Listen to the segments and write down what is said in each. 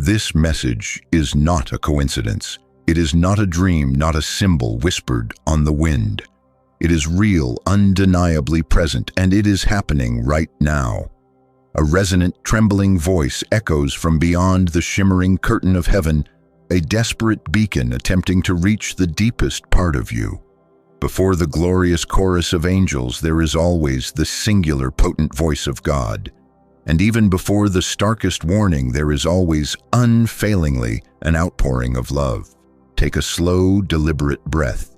This message is not a coincidence. It is not a dream, not a symbol whispered on the wind. It is real, undeniably present, and it is happening right now. A resonant, trembling voice echoes from beyond the shimmering curtain of heaven, a desperate beacon attempting to reach the deepest part of you. Before the glorious chorus of angels, there is always the singular, potent voice of God. And even before the starkest warning, there is always, unfailingly, an outpouring of love. Take a slow, deliberate breath.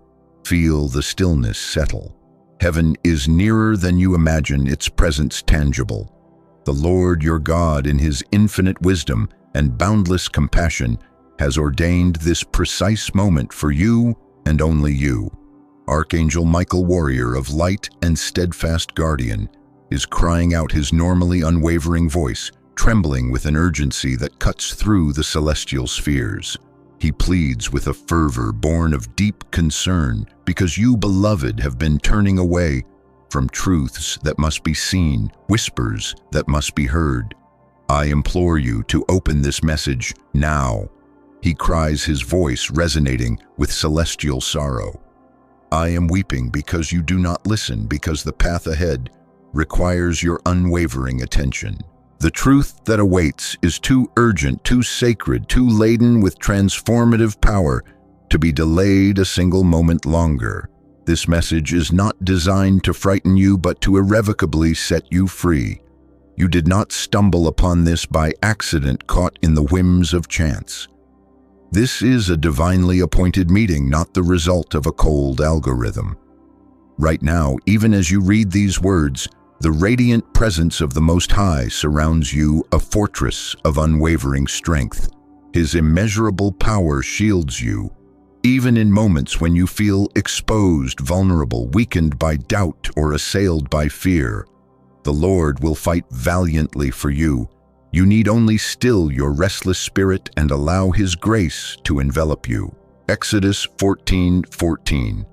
Feel the stillness settle. Heaven is nearer than you imagine, its presence tangible. The Lord your God, in his infinite wisdom and boundless compassion, has ordained this precise moment for you and only you. Archangel Michael, warrior of light and steadfast guardian, is crying out his normally unwavering voice, trembling with an urgency that cuts through the celestial spheres. He pleads with a fervor born of deep concern because you, beloved, have been turning away from truths that must be seen, whispers that must be heard. I implore you to open this message now. He cries, his voice resonating with celestial sorrow. I am weeping because you do not listen, because the path ahead requires your unwavering attention. The truth that awaits is too urgent, too sacred, too laden with transformative power to be delayed a single moment longer. This message is not designed to frighten you, but to irrevocably set you free. You did not stumble upon this by accident, caught in the whims of chance. This is a divinely appointed meeting, not the result of a cold algorithm. Right now, even as you read these words, the radiant presence of the Most High surrounds you, a fortress of unwavering strength. His immeasurable power shields you, even in moments when you feel exposed, vulnerable, weakened by doubt, or assailed by fear. The Lord will fight valiantly for you. You need only still your restless spirit and allow his grace to envelop you. Exodus 14:14.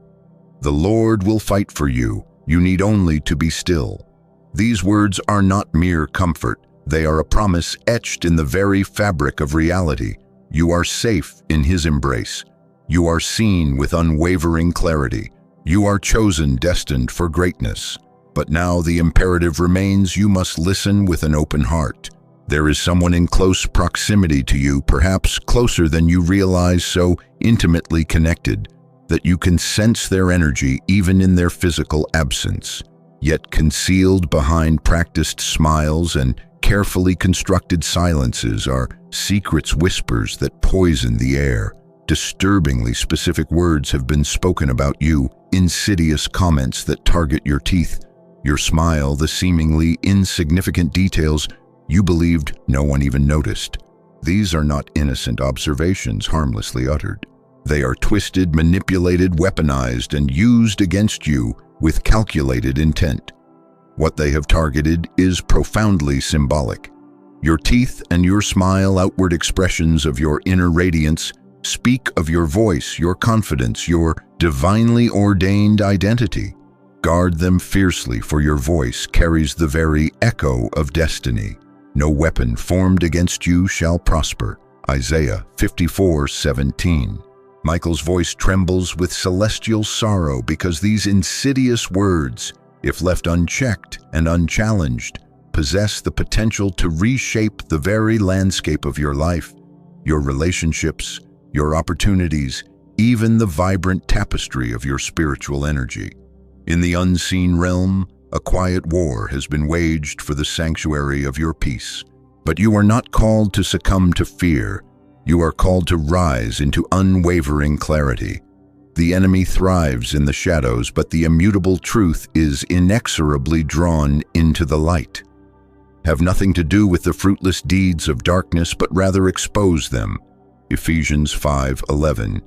The Lord will fight for you. You need only to be still. These words are not mere comfort. They are a promise etched in the very fabric of reality. You are safe in his embrace. You are seen with unwavering clarity. You are chosen, destined for greatness. But now the imperative remains: you must listen with an open heart. There is someone in close proximity to you, perhaps closer than you realize, so intimately connected that you can sense their energy even in their physical absence. Yet concealed behind practiced smiles and carefully constructed silences are secrets, whispers that poison the air. Disturbingly specific words have been spoken about you, insidious comments that target your teeth, your smile, the seemingly insignificant details you believed no one even noticed. These are not innocent observations harmlessly uttered. They are twisted, manipulated, weaponized, and used against you with calculated intent. What they have targeted is profoundly symbolic. Your teeth and your smile, outward expressions of your inner radiance, speak of your voice, your confidence, your divinely ordained identity. Guard them fiercely, for your voice carries the very echo of destiny. No weapon formed against you shall prosper. Isaiah 54:17. Michael's voice trembles with celestial sorrow because these insidious words, if left unchecked and unchallenged, possess the potential to reshape the very landscape of your life, your relationships, your opportunities, even the vibrant tapestry of your spiritual energy. In the unseen realm, a quiet war has been waged for the sanctuary of your peace. But you are not called to succumb to fear. You are called to rise into unwavering clarity. The enemy thrives in the shadows, but the immutable truth is inexorably drawn into the light. Have nothing to do with the fruitless deeds of darkness, but rather expose them. Ephesians 5:11.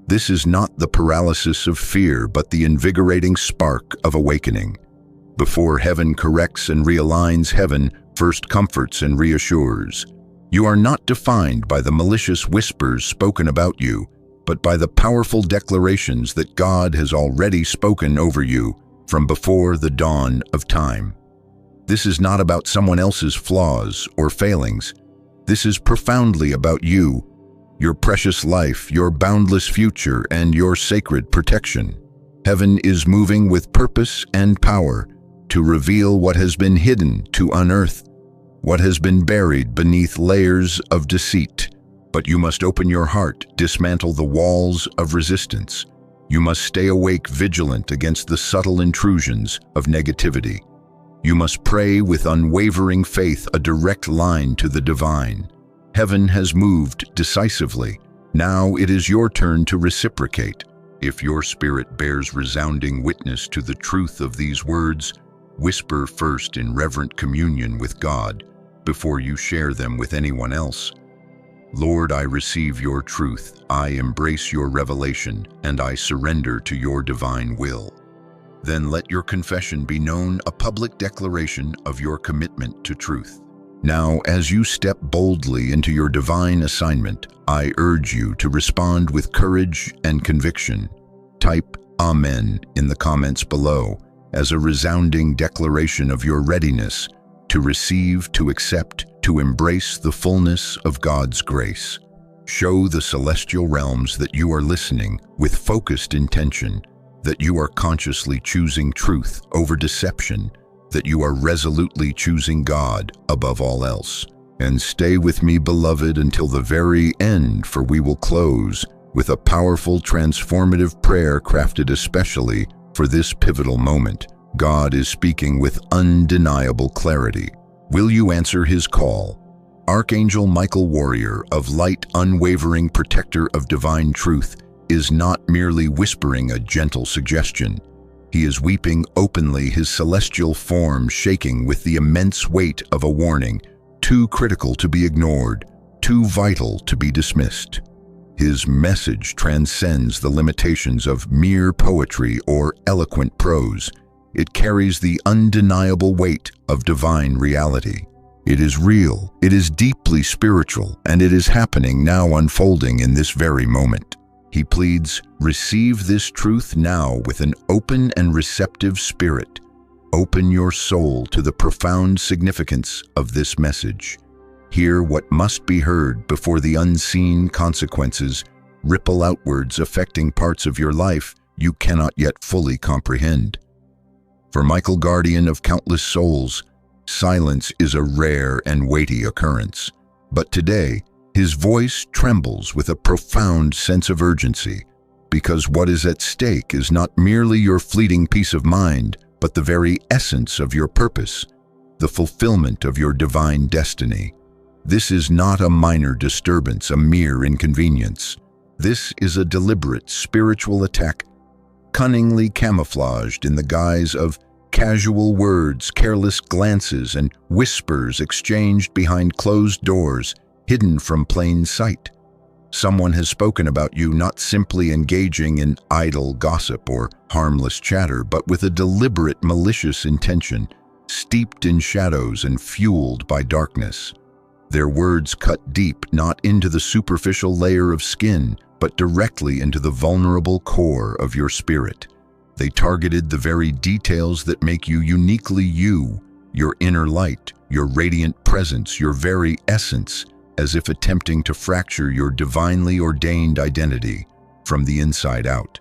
This is not the paralysis of fear, but the invigorating spark of awakening. Before heaven corrects and realigns, heaven first comforts and reassures. You are not defined by the malicious whispers spoken about you, but by the powerful declarations that God has already spoken over you from before the dawn of time. This is not about someone else's flaws or failings. This is profoundly about you, your precious life, your boundless future, and your sacred protection. Heaven is moving with purpose and power to reveal what has been hidden, to unearth what has been buried beneath layers of deceit. But you must open your heart, dismantle the walls of resistance. You must stay awake, vigilant against the subtle intrusions of negativity. You must pray with unwavering faith, a direct line to the divine. Heaven has moved decisively. Now it is your turn to reciprocate. If your spirit bears resounding witness to the truth of these words, whisper first in reverent communion with God before you share them with anyone else. Lord, I receive your truth, I embrace your revelation, and I surrender to your divine will. Then let your confession be known, a public declaration of your commitment to truth. Now, as you step boldly into your divine assignment, I urge you to respond with courage and conviction. Type Amen in the comments below as a resounding declaration of your readiness to receive, to accept, to embrace the fullness of God's grace. Show the celestial realms that you are listening with focused intention, that you are consciously choosing truth over deception, that you are resolutely choosing God above all else. And stay with me, beloved, until the very end, for we will close with a powerful, transformative prayer crafted especially for this pivotal moment. God is speaking with undeniable clarity. Will you answer his call? Archangel Michael, warrior of light, unwavering protector of divine truth, is not merely whispering a gentle suggestion. He is weeping openly, his celestial form shaking with the immense weight of a warning, too critical to be ignored, too vital to be dismissed. His message transcends the limitations of mere poetry or eloquent prose. It carries the undeniable weight of divine reality. It is real, it is deeply spiritual, and it is happening now, unfolding in this very moment. He pleads, receive this truth now with an open and receptive spirit. Open your soul to the profound significance of this message. Hear what must be heard before the unseen consequences ripple outwards, affecting parts of your life you cannot yet fully comprehend. For Michael, guardian of countless souls, silence is a rare and weighty occurrence. But today, his voice trembles with a profound sense of urgency, because what is at stake is not merely your fleeting peace of mind, but the very essence of your purpose, the fulfillment of your divine destiny. This is not a minor disturbance, a mere inconvenience. This is a deliberate spiritual attack, cunningly camouflaged in the guise of casual words, careless glances, and whispers exchanged behind closed doors, hidden from plain sight. Someone has spoken about you, not simply engaging in idle gossip or harmless chatter, but with a deliberate, malicious intention, steeped in shadows and fueled by darkness. Their words cut deep, not into the superficial layer of skin, but directly into the vulnerable core of your spirit. They targeted the very details that make you uniquely you, your inner light, your radiant presence, your very essence, as if attempting to fracture your divinely ordained identity from the inside out.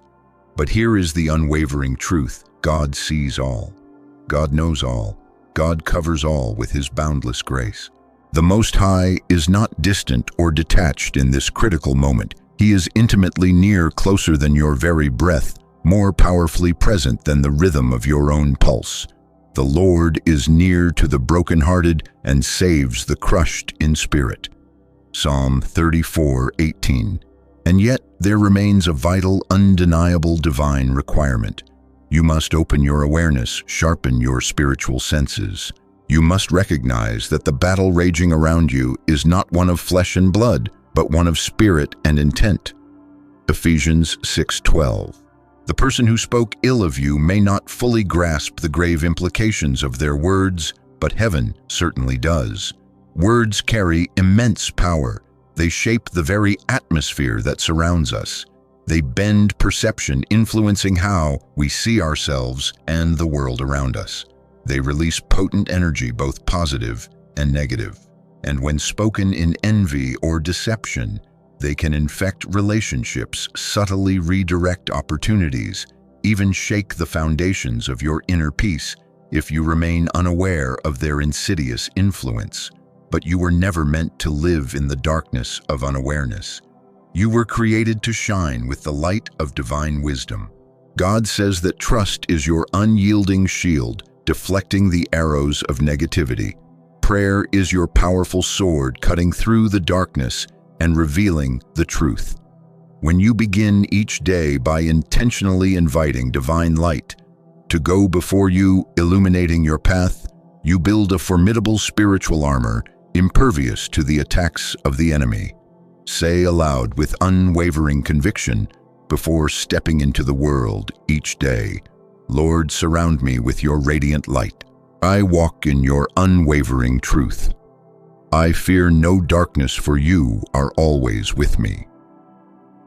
But here is the unwavering truth. God sees all. God knows all. God covers all with his boundless grace. The Most High is not distant or detached in this critical moment. He is intimately near, closer than your very breath, more powerfully present than the rhythm of your own pulse. The Lord is near to the brokenhearted and saves the crushed in spirit. Psalm 34:18. And yet there remains a vital, undeniable divine requirement. You must open your awareness, sharpen your spiritual senses. You must recognize that the battle raging around you is not one of flesh and blood, but one of spirit and intent. Ephesians 6:12. The person who spoke ill of you may not fully grasp the grave implications of their words, but heaven certainly does. Words carry immense power. They shape the very atmosphere that surrounds us. They bend perception, influencing how we see ourselves and the world around us. They release potent energy, both positive and negative. and when spoken in envy or deception, they can infect relationships, subtly redirect opportunities, even shake the foundations of your inner peace if you remain unaware of their insidious influence. But you were never meant to live in the darkness of unawareness. You were created to shine with the light of divine wisdom. God says that trust is your unyielding shield, deflecting the arrows of negativity. Prayer is your powerful sword, cutting through the darkness and revealing the truth. When you begin each day by intentionally inviting divine light to go before you, illuminating your path, you build a formidable spiritual armor, impervious to the attacks of the enemy. Say aloud with unwavering conviction before stepping into the world each day, "Lord, surround me with your radiant light. I walk in your unwavering truth. I fear no darkness, for you are always with me."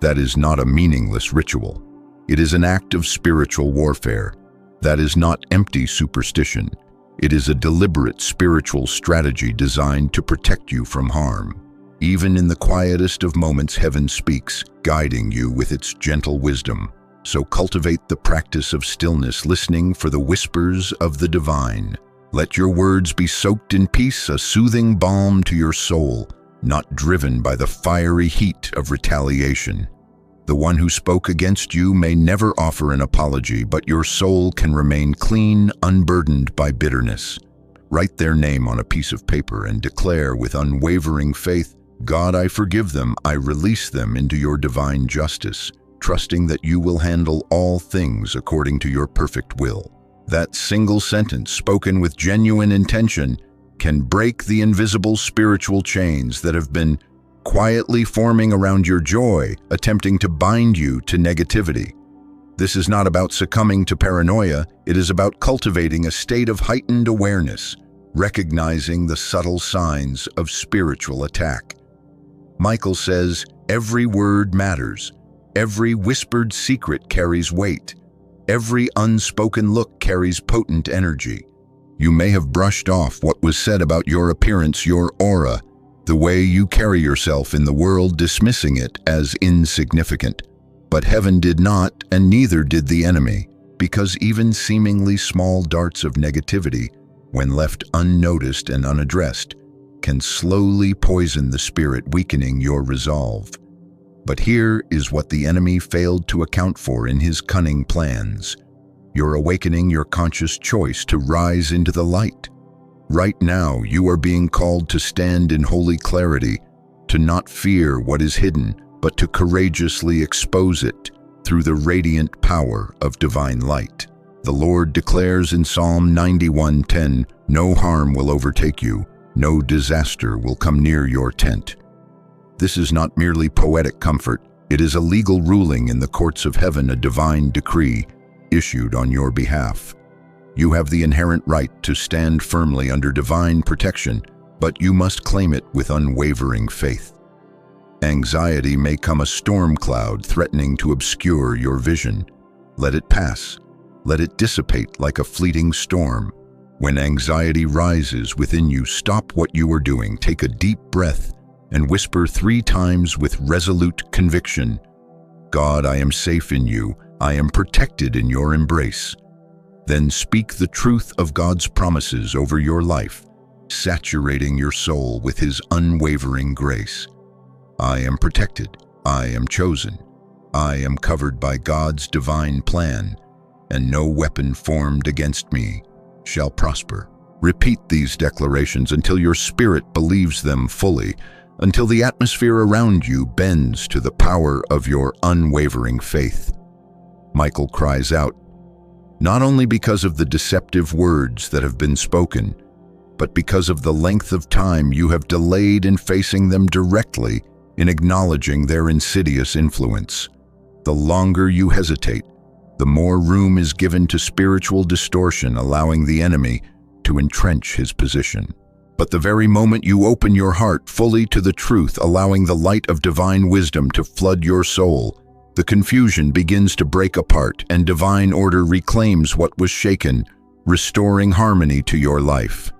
That is not a meaningless ritual. It is an act of spiritual warfare. That is not empty superstition. It is a deliberate spiritual strategy designed to protect you from harm. Even in the quietest of moments, heaven speaks, guiding you with its gentle wisdom. So cultivate the practice of stillness, listening for the whispers of the divine. Let your words be soaked in peace, a soothing balm to your soul, not driven by the fiery heat of retaliation. The one who spoke against you may never offer an apology, but your soul can remain clean, unburdened by bitterness. Write their name on a piece of paper and declare with unwavering faith, "God, I forgive them, I release them into your divine justice," trusting that you will handle all things according to your perfect will. That single sentence, spoken with genuine intention, can break the invisible spiritual chains that have been quietly forming around your joy, attempting to bind you to negativity. This is not about succumbing to paranoia, it is about cultivating a state of heightened awareness, recognizing the subtle signs of spiritual attack. Michael says, "Every word matters. Every whispered secret carries weight. Every unspoken look carries potent energy. You may have brushed off what was said about your appearance, your aura, the way you carry yourself in the world, dismissing it as insignificant. But heaven did not, and neither did the enemy, because even seemingly small darts of negativity, when left unnoticed and unaddressed, can slowly poison the spirit, weakening your resolve. But here is what the enemy failed to account for in his cunning plans. You're awakening your conscious choice to rise into the light. Right now, you are being called to stand in holy clarity, to not fear what is hidden, but to courageously expose it through the radiant power of divine light. The Lord declares in Psalm 91:10, "No harm will overtake you, no disaster will come near your tent." This is not merely poetic comfort, it is a legal ruling in the courts of heaven, a divine decree issued on your behalf. You have the inherent right to stand firmly under divine protection, but you must claim it with unwavering faith. Anxiety may come a storm cloud threatening to obscure your vision. Let it pass. Let it dissipate like a fleeting storm. When anxiety rises within you, stop what you are doing, take a deep breath, and whisper 3 times with resolute conviction, "God, I am safe in you. I am protected in your embrace." Then speak the truth of God's promises over your life, saturating your soul with His unwavering grace. I am protected. I am chosen. I am covered by God's divine plan, and no weapon formed against me shall prosper. Repeat these declarations until your spirit believes them fully, until the atmosphere around you bends to the power of your unwavering faith. Michael cries out, not only because of the deceptive words that have been spoken, but because of the length of time you have delayed in facing them directly, in acknowledging their insidious influence. The longer you hesitate, the more room is given to spiritual distortion, allowing the enemy to entrench his position. But the very moment you open your heart fully to the truth, allowing the light of divine wisdom to flood your soul, the confusion begins to break apart and divine order reclaims what was shaken, restoring harmony to your life.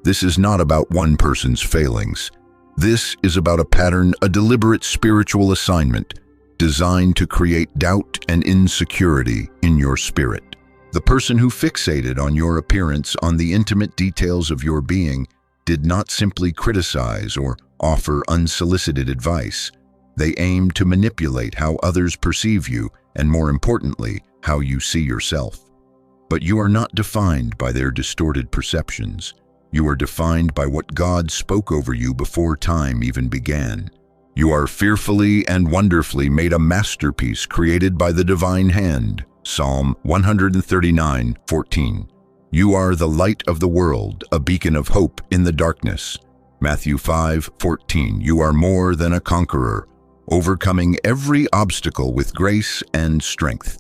This is not about one person's failings. This is about a pattern, a deliberate spiritual assignment designed to create doubt and insecurity in your spirit. The person who fixated on your appearance, on the intimate details of your being, did not simply criticize or offer unsolicited advice. They aimed to manipulate how others perceive you, and more importantly, how you see yourself. But you are not defined by their distorted perceptions. You are defined by what God spoke over you before time even began. You are fearfully and wonderfully made, a masterpiece created by the divine hand. Psalm 139:14. You are the light of the world, a beacon of hope in the darkness. Matthew 5:14. You are more than a conqueror, overcoming every obstacle with grace and strength.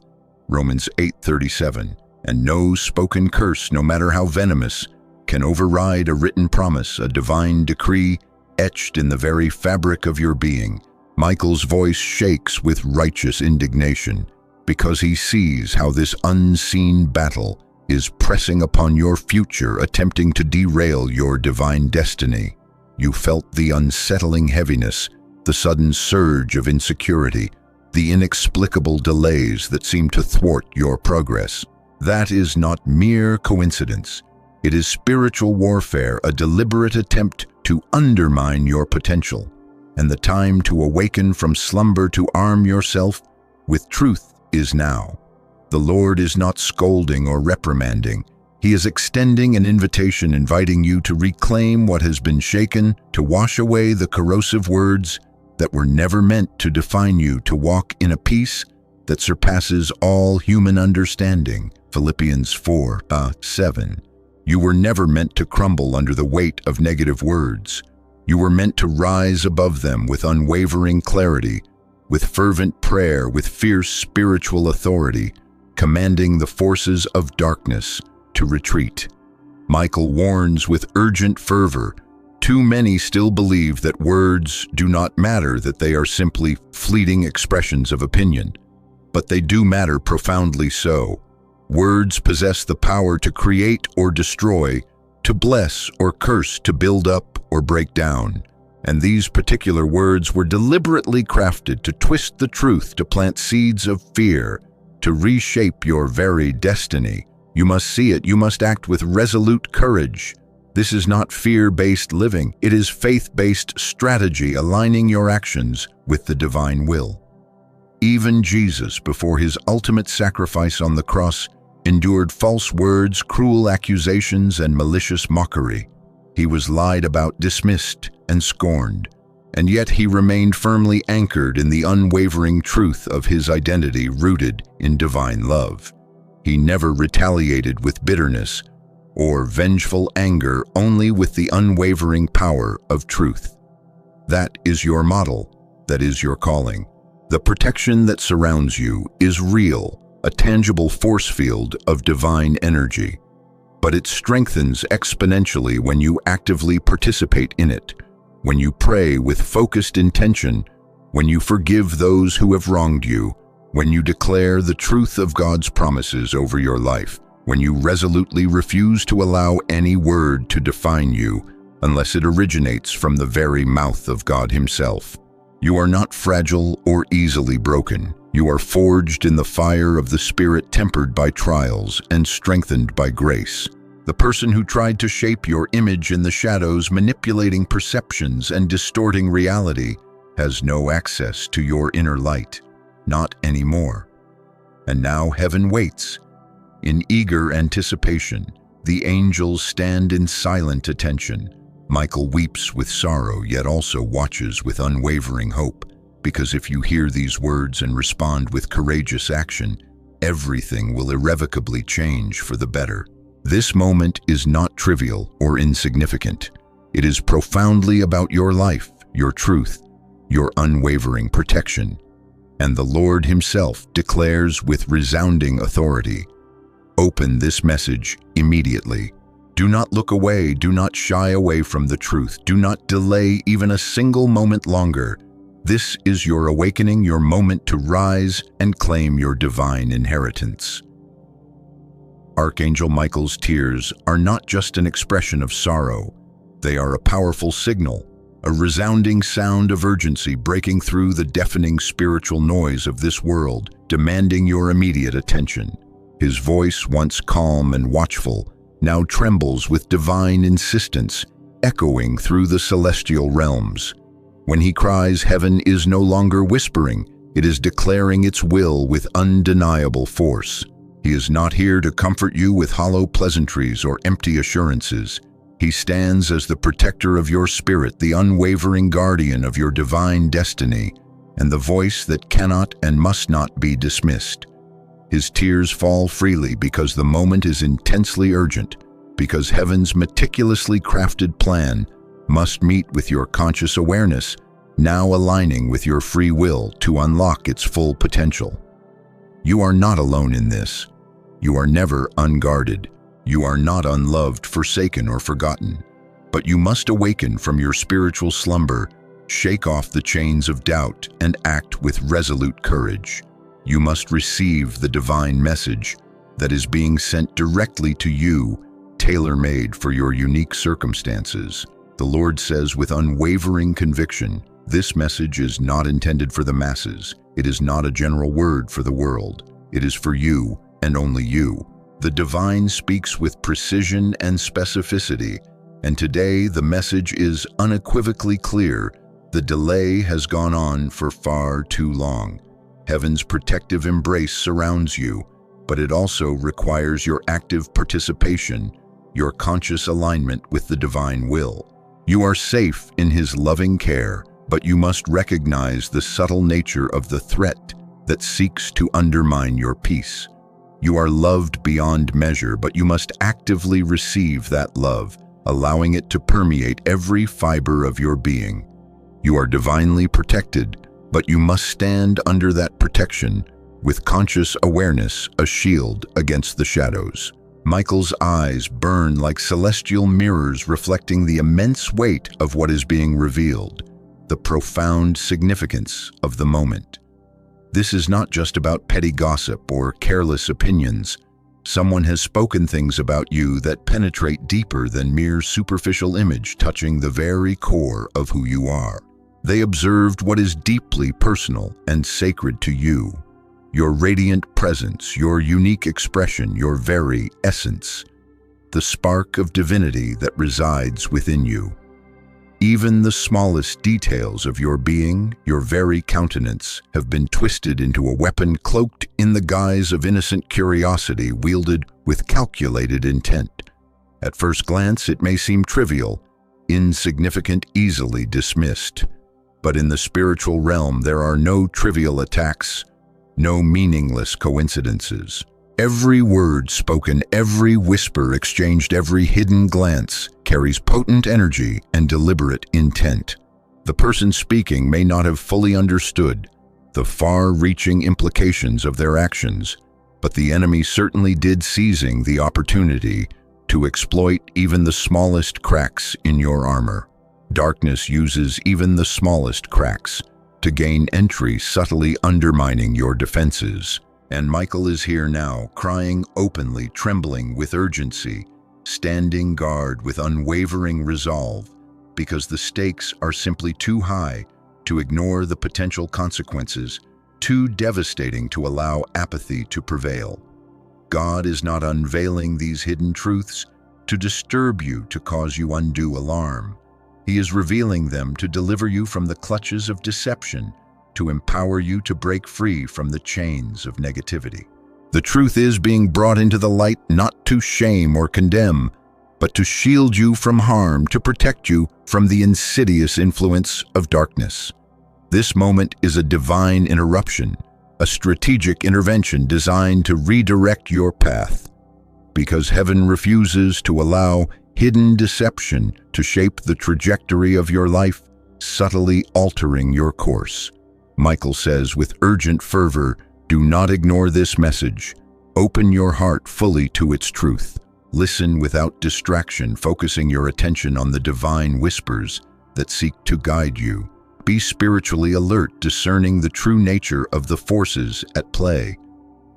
Romans 8:37. And no spoken curse, no matter how venomous, can override a written promise, a divine decree etched in the very fabric of your being. Michael's voice shakes with righteous indignation because he sees how this unseen battle is pressing upon your future, attempting to derail your divine destiny. You felt the unsettling heaviness, the sudden surge of insecurity, the inexplicable delays that seem to thwart your progress. That is not mere coincidence. It is spiritual warfare, a deliberate attempt to undermine your potential. And the time to awaken from slumber, to arm yourself with truth, is now. The Lord is not scolding or reprimanding. He is extending an invitation, inviting you to reclaim what has been shaken, to wash away the corrosive words that were never meant to define you, to walk in a peace that surpasses all human understanding. Philippians 4:7. You were never meant to crumble under the weight of negative words. You were meant to rise above them with unwavering clarity, with fervent prayer, with fierce spiritual authority, commanding the forces of darkness to retreat. Michael warns with urgent fervor, too many still believe that words do not matter, that they are simply fleeting expressions of opinion. But they do matter, profoundly so. Words possess the power to create or destroy, to bless or curse, to build up or break down. And these particular words were deliberately crafted to twist the truth, to plant seeds of fear, to reshape your very destiny. You must see it. You must act with resolute courage. This is not fear-based living. It is faith-based strategy, aligning your actions with the divine will. Even Jesus, before his ultimate sacrifice on the cross, endured false words, cruel accusations, and malicious mockery. He was lied about, dismissed, and scorned, and yet he remained firmly anchored in the unwavering truth of his identity, rooted in divine love. He never retaliated with bitterness or vengeful anger, only with the unwavering power of truth. That is your model. That is your calling. The protection that surrounds you is real, a tangible force field of divine energy, but it strengthens exponentially when you actively participate in it, when you pray with focused intention, when you forgive those who have wronged you, when you declare the truth of God's promises over your life, when you resolutely refuse to allow any word to define you unless it originates from the very mouth of God Himself. You are not fragile or easily broken. You are forged in the fire of the Spirit, tempered by trials and strengthened by grace. The person who tried to shape your image in the shadows, manipulating perceptions and distorting reality, has no access to your inner light. Not anymore. And now heaven waits. In eager anticipation, the angels stand in silent attention. Michael weeps with sorrow, yet also watches with unwavering hope. Because if you hear these words and respond with courageous action, everything will irrevocably change for the better. This moment is not trivial or insignificant. It is profoundly about your life, your truth, your unwavering protection. And the Lord Himself declares with resounding authority, "Open this message immediately. Do not look away. Do not shy away from the truth. Do not delay even a single moment longer. This is your awakening, your moment to rise and claim your divine inheritance." Archangel Michael's tears are not just an expression of sorrow. They are a powerful signal, a resounding sound of urgency breaking through the deafening spiritual noise of this world, demanding your immediate attention. His voice, once calm and watchful, now trembles with divine insistence, echoing through the celestial realms. When he cries, heaven is no longer whispering, it is declaring its will with undeniable force. He is not here to comfort you with hollow pleasantries or empty assurances. He stands as the protector of your spirit, the unwavering guardian of your divine destiny, and the voice that cannot and must not be dismissed. His tears fall freely because the moment is intensely urgent, because heaven's meticulously crafted plan must meet with your conscious awareness, now aligning with your free will to unlock its full potential. You are not alone in this. You are never unguarded. You are not unloved, forsaken, or forgotten. But you must awaken from your spiritual slumber, shake off the chains of doubt, and act with resolute courage. You must receive the divine message that is being sent directly to you, tailor-made for your unique circumstances. The Lord says with unwavering conviction, this message is not intended for the masses. It is not a general word for the world. It is for you and only you. The divine speaks with precision and specificity, and today the message is unequivocally clear. The delay has gone on for far too long. Heaven's protective embrace surrounds you, but it also requires your active participation, your conscious alignment with the divine will. You are safe in his loving care, but you must recognize the subtle nature of the threat that seeks to undermine your peace. You are loved beyond measure, but you must actively receive that love, allowing it to permeate every fiber of your being. You are divinely protected, but you must stand under that protection with conscious awareness, a shield against the shadows. Michael's eyes burn like celestial mirrors reflecting the immense weight of what is being revealed, the profound significance of the moment. This is not just about petty gossip or careless opinions. Someone has spoken things about you that penetrate deeper than mere superficial image, touching the very core of who you are. They observed what is deeply personal and sacred to you. Your radiant presence, your unique expression, your very essence, the spark of divinity that resides within you. Even the smallest details of your being, your very countenance, have been twisted into a weapon cloaked in the guise of innocent curiosity wielded with calculated intent. At first glance, it may seem trivial, insignificant, easily dismissed. But in the spiritual realm, there are no trivial attacks, no meaningless coincidences. Every word spoken, every whisper exchanged, every hidden glance carries potent energy and deliberate intent. The person speaking may not have fully understood the far-reaching implications of their actions, but the enemy certainly did, seizing the opportunity to exploit even the smallest cracks in your armor. Darkness uses even the smallest cracks to gain entry, subtly undermining your defenses. And Michael is here now, crying openly, trembling with urgency, standing guard with unwavering resolve, because the stakes are simply too high to ignore the potential consequences, too devastating to allow apathy to prevail. God is not unveiling these hidden truths to disturb you, to cause you undue alarm. He is revealing them to deliver you from the clutches of deception, to empower you to break free from the chains of negativity. The truth is being brought into the light not to shame or condemn, but to shield you from harm, to protect you from the insidious influence of darkness. This moment is a divine interruption, a strategic intervention designed to redirect your path, because heaven refuses to allow hidden deception to shape the trajectory of your life, subtly altering your course. Michael says with urgent fervor, do not ignore this message. Open your heart fully to its truth. Listen without distraction, focusing your attention on the divine whispers that seek to guide you. Be spiritually alert, discerning the true nature of the forces at play.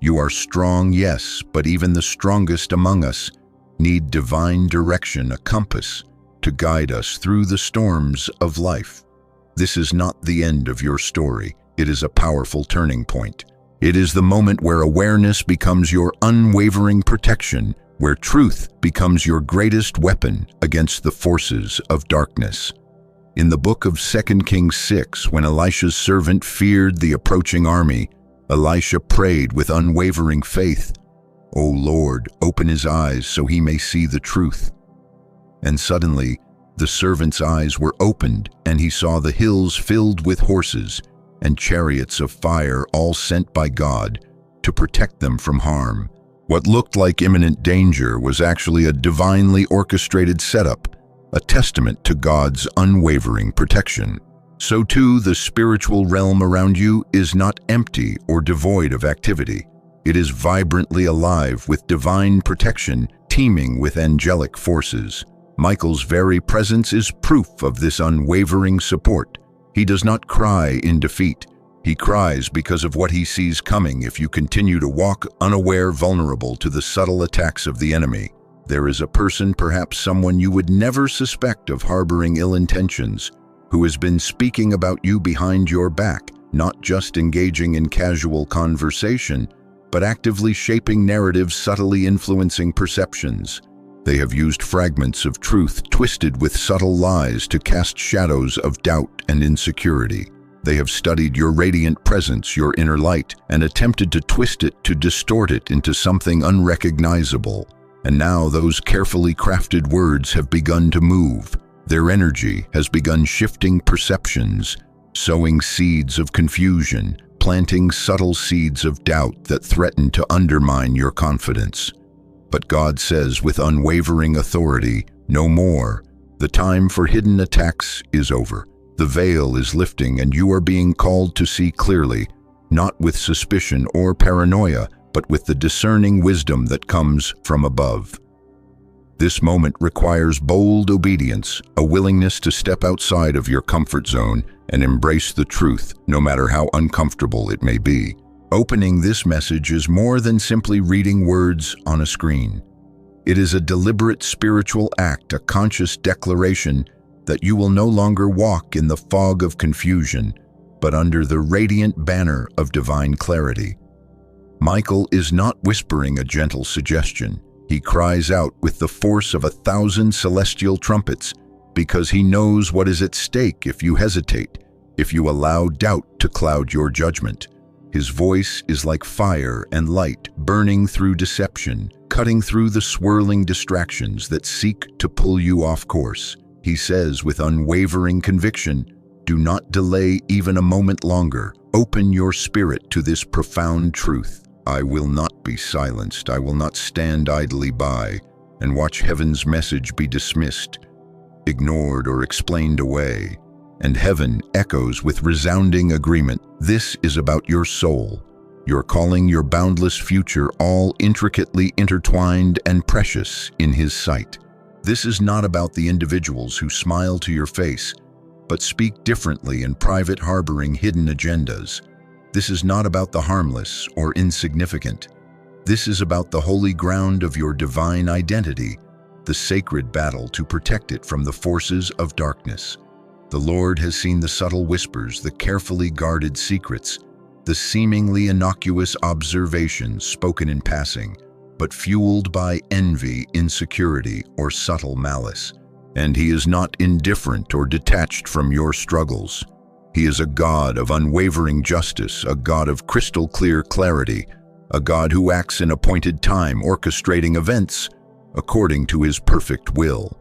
You are strong, yes, but even the strongest among us need divine direction, a compass, to guide us through the storms of life. This is not the end of your story. It is a powerful turning point. It is the moment where awareness becomes your unwavering protection, where truth becomes your greatest weapon against the forces of darkness. In the book of 2 Kings 6, when Elisha's servant feared the approaching army, Elisha prayed with unwavering faith, "O Lord, open his eyes so he may see the truth." And suddenly, the servant's eyes were opened, and he saw the hills filled with horses and chariots of fire, all sent by God to protect them from harm. What looked like imminent danger was actually a divinely orchestrated setup, a testament to God's unwavering protection. So too, the spiritual realm around you is not empty or devoid of activity. It is vibrantly alive with divine protection, teeming with angelic forces. Michael's very presence is proof of this unwavering support. He does not cry in defeat. He cries because of what he sees coming if you continue to walk unaware, vulnerable to the subtle attacks of the enemy. There is a person, perhaps someone you would never suspect of harboring ill intentions, who has been speaking about you behind your back, not just engaging in casual conversation, but actively shaping narratives, subtly influencing perceptions. They have used fragments of truth twisted with subtle lies to cast shadows of doubt and insecurity. They have studied your radiant presence, your inner light, and attempted to twist it, to distort it into something unrecognizable. And now those carefully crafted words have begun to move. Their energy has begun shifting perceptions, sowing seeds of confusion, planting subtle seeds of doubt that threaten to undermine your confidence. But God says with unwavering authority, "No more. The time for hidden attacks is over. The veil is lifting, and you are being called to see clearly, not with suspicion or paranoia, but with the discerning wisdom that comes from above." This moment requires bold obedience, a willingness to step outside of your comfort zone and embrace the truth, no matter how uncomfortable it may be. Opening this message is more than simply reading words on a screen. It is a deliberate spiritual act, a conscious declaration that you will no longer walk in the fog of confusion, but under the radiant banner of divine clarity. Michael is not whispering a gentle suggestion. He cries out with the force of 1,000 celestial trumpets, because he knows what is at stake if you hesitate, if you allow doubt to cloud your judgment. His voice is like fire and light, burning through deception, cutting through the swirling distractions that seek to pull you off course. He says with unwavering conviction, "Do not delay even a moment longer. Open your spirit to this profound truth. I will not be silenced. I will not stand idly by and watch heaven's message be dismissed, ignored, or explained away." And heaven echoes with resounding agreement. This is about your soul, your calling, your boundless future, all intricately intertwined and precious in His sight. This is not about the individuals who smile to your face, but speak differently in private, harboring hidden agendas. This is not about the harmless or insignificant. This is about the holy ground of your divine identity, the sacred battle to protect it from the forces of darkness. The Lord has seen the subtle whispers, the carefully guarded secrets, the seemingly innocuous observations spoken in passing, but fueled by envy, insecurity, or subtle malice. And He is not indifferent or detached from your struggles. He is a God of unwavering justice, a God of crystal clear clarity, a God who acts in appointed time, orchestrating events according to His perfect will.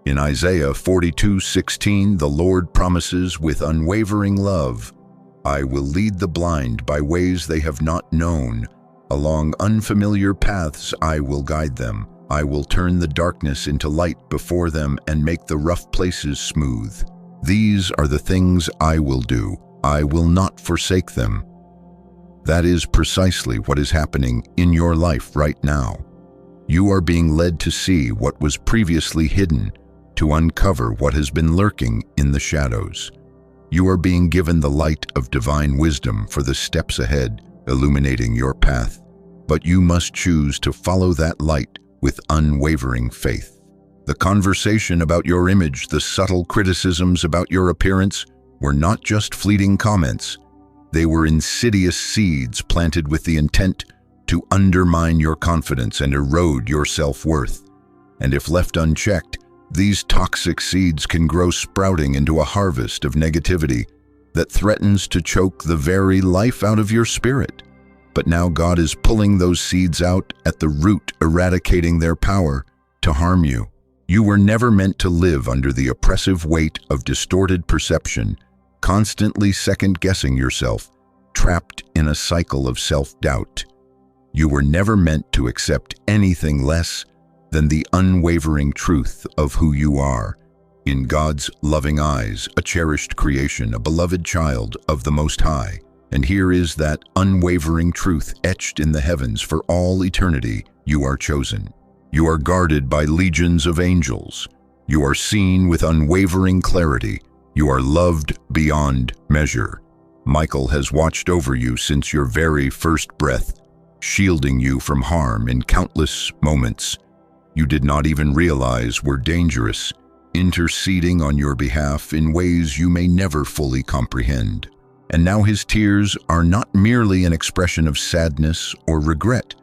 In Isaiah 42:16, the Lord promises with unwavering love, "I will lead the blind by ways they have not known. Along unfamiliar paths I will guide them. I will turn the darkness into light before them and make the rough places smooth. These are the things I will do. I will not forsake them." That is precisely what is happening in your life right now. You are being led to see what was previously hidden, to uncover what has been lurking in the shadows. You are being given the light of divine wisdom for the steps ahead, illuminating your path. But you must choose to follow that light with unwavering faith. The conversation about your image, the subtle criticisms about your appearance, were not just fleeting comments. They were insidious seeds planted with the intent to undermine your confidence and erode your self-worth. And if left unchecked, these toxic seeds can grow, sprouting into a harvest of negativity that threatens to choke the very life out of your spirit. But now God is pulling those seeds out at the root, eradicating their power to harm you. You were never meant to live under the oppressive weight of distorted perception, constantly second-guessing yourself, trapped in a cycle of self-doubt. You were never meant to accept anything less than the unwavering truth of who you are. In God's loving eyes, a cherished creation, a beloved child of the Most High. And here is that unwavering truth etched in the heavens for all eternity. You are chosen. You are guarded by legions of angels. You are seen with unwavering clarity. You are loved beyond measure. Michael has watched over you since your very first breath, shielding you from harm in countless moments you did not even realize were dangerous, interceding on your behalf in ways you may never fully comprehend. And now his tears are not merely an expression of sadness or regret.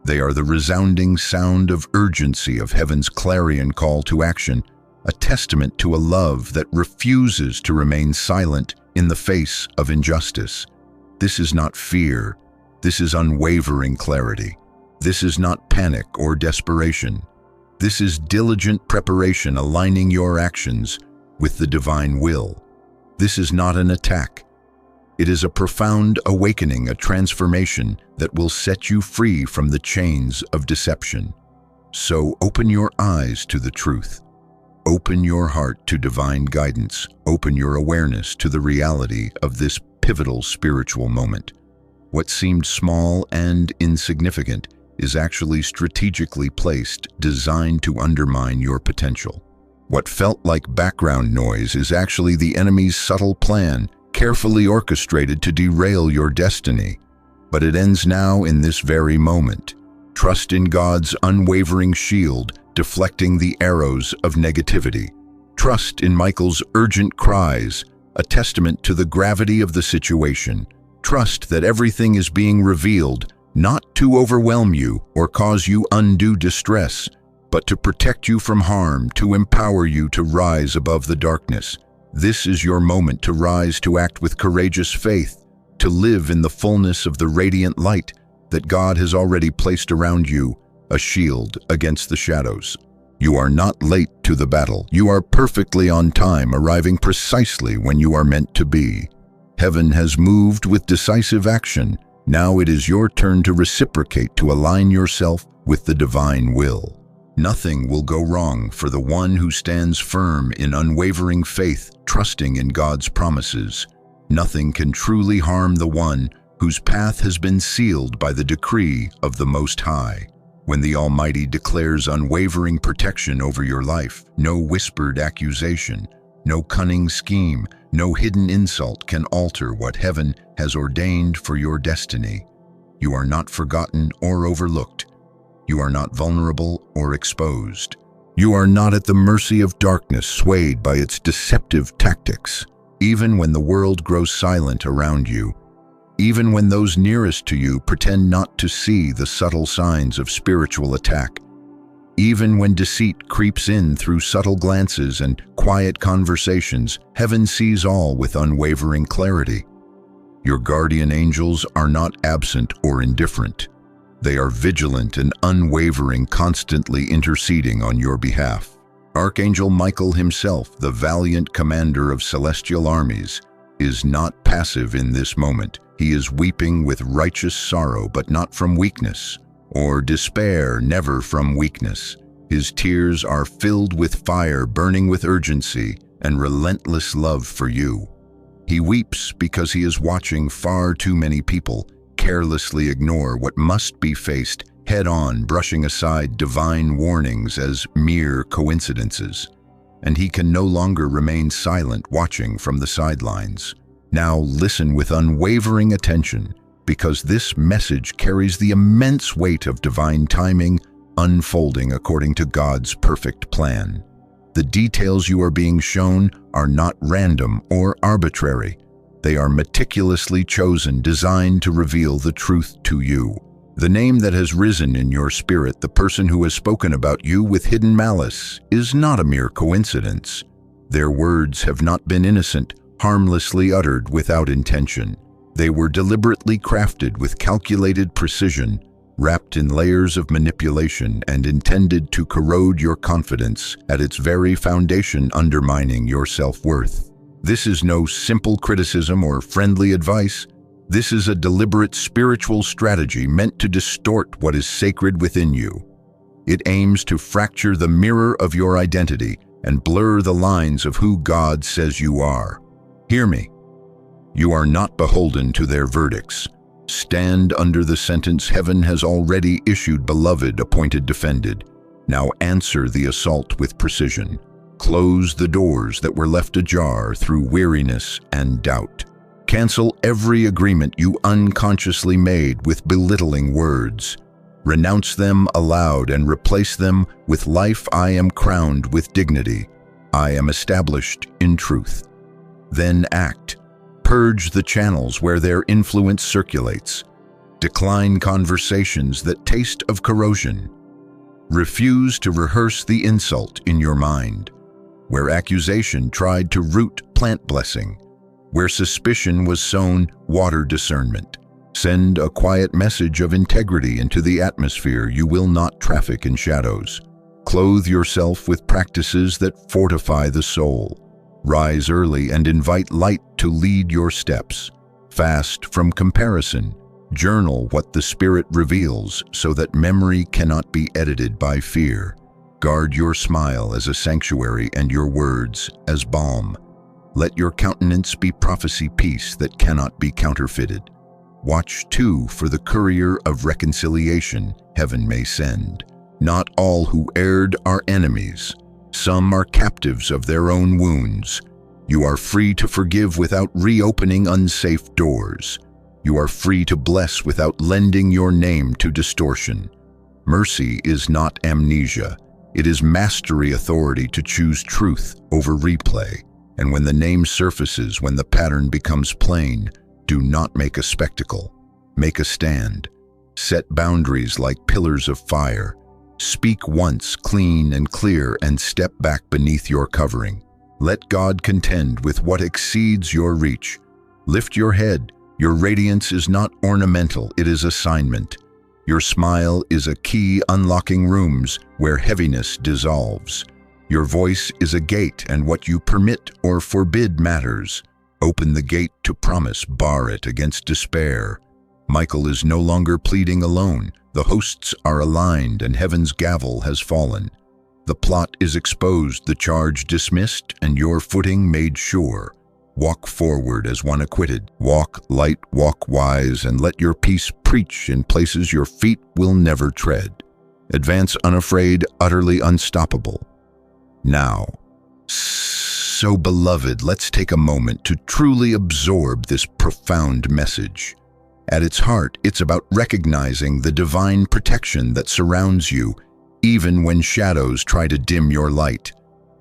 They are the resounding sound of urgency of heaven's clarion call to action, a testament to a love that refuses to remain silent in the face of injustice. This is not fear. This is unwavering clarity. This is not panic or desperation. This is diligent preparation, aligning your actions with the divine will. This is not an attack. It is a profound awakening, a transformation that will set you free from the chains of deception. So open your eyes to the truth. Open your heart to divine guidance. Open your awareness to the reality of this pivotal spiritual moment. What seemed small and insignificant is actually strategically placed, designed to undermine your potential. What felt like background noise is actually the enemy's subtle plan, carefully orchestrated to derail your destiny. But it ends now in this very moment. Trust in God's unwavering shield, deflecting the arrows of negativity. Trust in Michael's urgent cries, a testament to the gravity of the situation. Trust that everything is being revealed, not to overwhelm you or cause you undue distress, but to protect you from harm, to empower you to rise above the darkness. This is your moment to rise, to act with courageous faith, to live in the fullness of the radiant light that God has already placed around you, a shield against the shadows. You are not late to the battle. You are perfectly on time, arriving precisely when you are meant to be. Heaven has moved with decisive action. Now it is your turn to reciprocate, to align yourself with the divine will. Nothing will go wrong for the one who stands firm in unwavering faith, trusting in God's promises. Nothing can truly harm the one whose path has been sealed by the decree of the Most High. When the Almighty declares unwavering protection over your life, no whispered accusation, no cunning scheme, no hidden insult can alter what heaven has ordained for your destiny. You are not forgotten or overlooked. You are not vulnerable or exposed. You are not at the mercy of darkness, swayed by its deceptive tactics. Even when the world grows silent around you, even when those nearest to you pretend not to see the subtle signs of spiritual attack, even when deceit creeps in through subtle glances and quiet conversations, heaven sees all with unwavering clarity. Your guardian angels are not absent or indifferent. They are vigilant and unwavering, constantly interceding on your behalf. Archangel Michael himself, the valiant commander of celestial armies, is not passive in this moment. He is weeping with righteous sorrow, but not from weakness, or despair, never from weakness. His tears are filled with fire, burning with urgency and relentless love for you. He weeps because he is watching far too many people carelessly ignore what must be faced head-on, brushing aside divine warnings as mere coincidences. And he can no longer remain silent, watching from the sidelines. Now listen with unwavering attention. because this message carries the immense weight of divine timing unfolding according to God's perfect plan. The details you are being shown are not random or arbitrary. They are meticulously chosen, designed to reveal the truth to you. The name that has risen in your spirit, the person who has spoken about you with hidden malice, is not a mere coincidence. Their words have not been innocent, harmlessly uttered without intention. They were deliberately crafted with calculated precision, wrapped in layers of manipulation and intended to corrode your confidence at its very foundation, undermining your self-worth. This is no simple criticism or friendly advice. This is a deliberate spiritual strategy meant to distort what is sacred within you. It aims to fracture the mirror of your identity and blur the lines of who God says you are. Hear me. You are not beholden to their verdicts. Stand under the sentence heaven has already issued, beloved, appointed, defended. Now answer the assault with precision. Close the doors that were left ajar through weariness and doubt. Cancel every agreement you unconsciously made with belittling words. Renounce them aloud and replace them with life. I am crowned with dignity. I am established in truth. Then act. Purge the channels where their influence circulates. Decline conversations that taste of corrosion. Refuse to rehearse the insult in your mind. Where accusation tried to root, plant blessing. Where suspicion was sown, water discernment. Send a quiet message of integrity into the atmosphere. You will not traffic in shadows. Clothe yourself with practices that fortify the soul. Rise early and invite light to lead your steps. Fast from comparison. Journal what the Spirit reveals so that memory cannot be edited by fear. Guard your smile as a sanctuary and your words as balm. Let your countenance be prophecy, peace that cannot be counterfeited. Watch too for the courier of reconciliation heaven may send. Not all who erred are enemies. Some are captives of their own wounds. You are free to forgive without reopening unsafe doors. You are free to bless without lending your name to distortion. Mercy is not amnesia. It is mastery, authority to choose truth over replay. And when the name surfaces, when the pattern becomes plain, do not make a spectacle. Make a stand. Set boundaries like pillars of fire. Speak once, clean and clear, and step back beneath your covering. Let God contend with what exceeds your reach. Lift your head. Your radiance is not ornamental, it is assignment. Your smile is a key unlocking rooms where heaviness dissolves. Your voice is a gate, and what you permit or forbid matters. Open the gate to promise, bar it against despair. Michael is no longer pleading alone. The hosts are aligned and heaven's gavel has fallen. The plot is exposed, the charge dismissed, and your footing made sure. Walk forward as one acquitted. Walk light, walk wise, and let your peace preach in places your feet will never tread. Advance unafraid, utterly unstoppable. Now, so beloved, let's take a moment to truly absorb this profound message. At its heart, it's about recognizing the divine protection that surrounds you, even when shadows try to dim your light.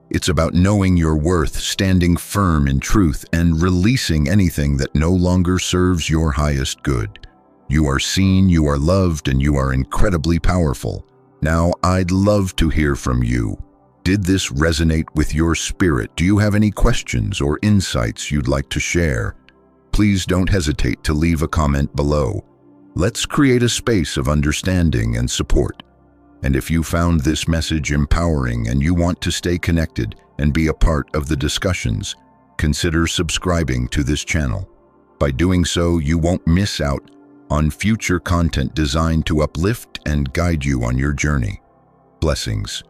It's about knowing your worth, standing firm in truth, and releasing anything that no longer serves your highest good. You are seen, you are loved, and you are incredibly powerful. Now, I'd love to hear from you. Did this resonate with your spirit? Do you have any questions or insights you'd like to share? Please don't hesitate to leave a comment below. Let's create a space of understanding and support. And if you found this message empowering and you want to stay connected and be a part of the discussions, consider subscribing to this channel. By doing so, you won't miss out on future content designed to uplift and guide you on your journey. Blessings.